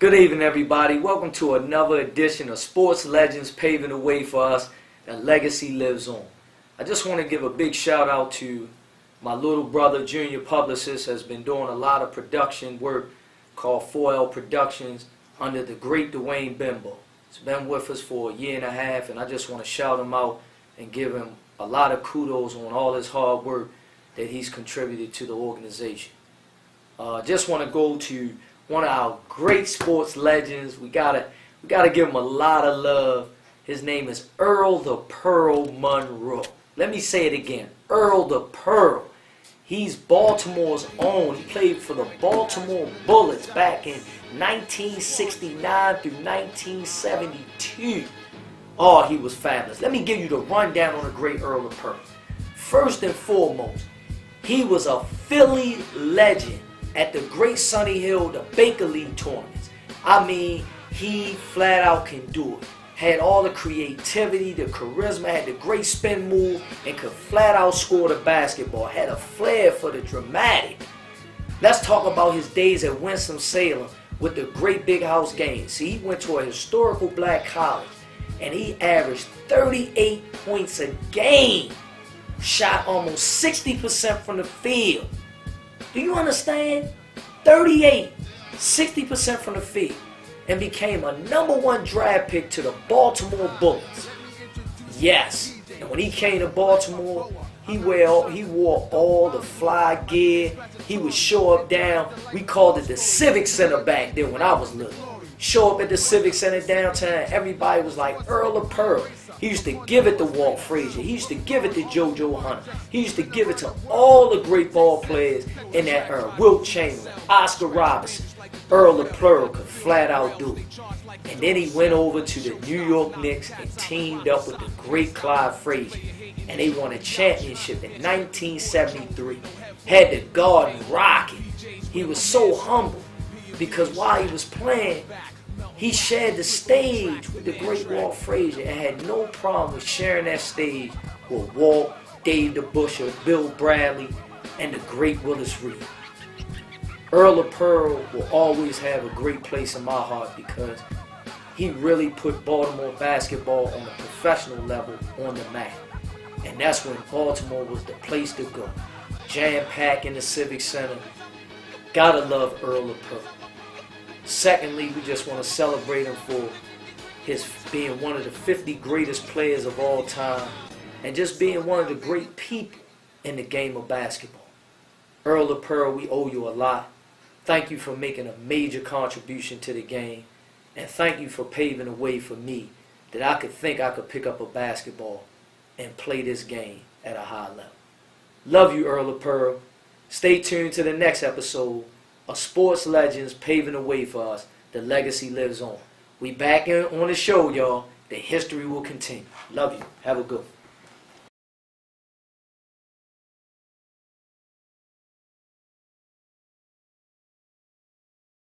Good evening, everybody. Welcome to another edition of Sports Legends Paving the Way for Us, and Legacy Lives On. I just want to give a big shout out to my little brother, Junior Publicist, has been doing a lot of production work called 4L Productions under the great Dwayne Bimbo. He's been with us for a year and a half, and I just want to shout him out and give him a lot of kudos on all his hard work that he's contributed to the organization. Just want to go to one of our great sports legends. We gotta give him a lot of love. His name is Earl the Pearl Monroe. Let me say it again, Earl the Pearl. He's Baltimore's own. He played for the Baltimore Bullets back in 1969 through 1972. Oh, he was fabulous. Let me give you the rundown on the great Earl the Pearl. First and foremost, he was a Philly legend at the Great Sunny Hill, the Baker League tournaments. I mean, he flat out can do it. Had all the creativity, the charisma, had the great spin move, and could flat out score the basketball. Had a flair for the dramatic. Let's talk about his days at Winston-Salem with the great big house games. See, he went to a historical black college, and he averaged 38 points a game. Shot almost 60% from the field. Do you understand? 38, 60% from the field, and became a #1 draft pick to the Baltimore Bullets. Yes, and when he came to Baltimore, he wore all the fly gear. He would show up down. We called it the Civic Center back then when I was little. Show up at the Civic Center downtown. Everybody was like Earl of Pearl. He used to give it to Walt Frazier. He used to give it to JoJo Hunter. He used to give it to all the great ball players in that era. Wilt Chamberlain, Oscar Robertson. Earl of Pearl could flat out do it. And then he went over to the New York Knicks and teamed up with the great Clyde Frazier. And they won a championship in 1973. Had the Garden rocking. He was so humble because while he was playing, he shared the stage with the great Walt Frazier and had no problem with sharing that stage with Walt, Dave DeBusschere, Bill Bradley, and the great Willis Reed. Earl of Pearl will always have a great place in my heart because he really put Baltimore basketball on a professional level on the map. And that's when Baltimore was the place to go. Jam-packed in the Civic Center. Gotta love Earl of Pearl. Secondly, we just want to celebrate him for his being one of the 50 greatest players of all time and just being one of the great people in the game of basketball. Earl of Pearl, we owe you a lot. Thank you for making a major contribution to the game, and thank you for paving the way for me that I could think I could pick up a basketball and play this game at a high level. Love you, Earl of Pearl. Stay tuned to the next episode of Sports Legends Paving the Way for Us. The legacy lives on. We back in on the show, y'all. The history will continue. Love you. Have a good one.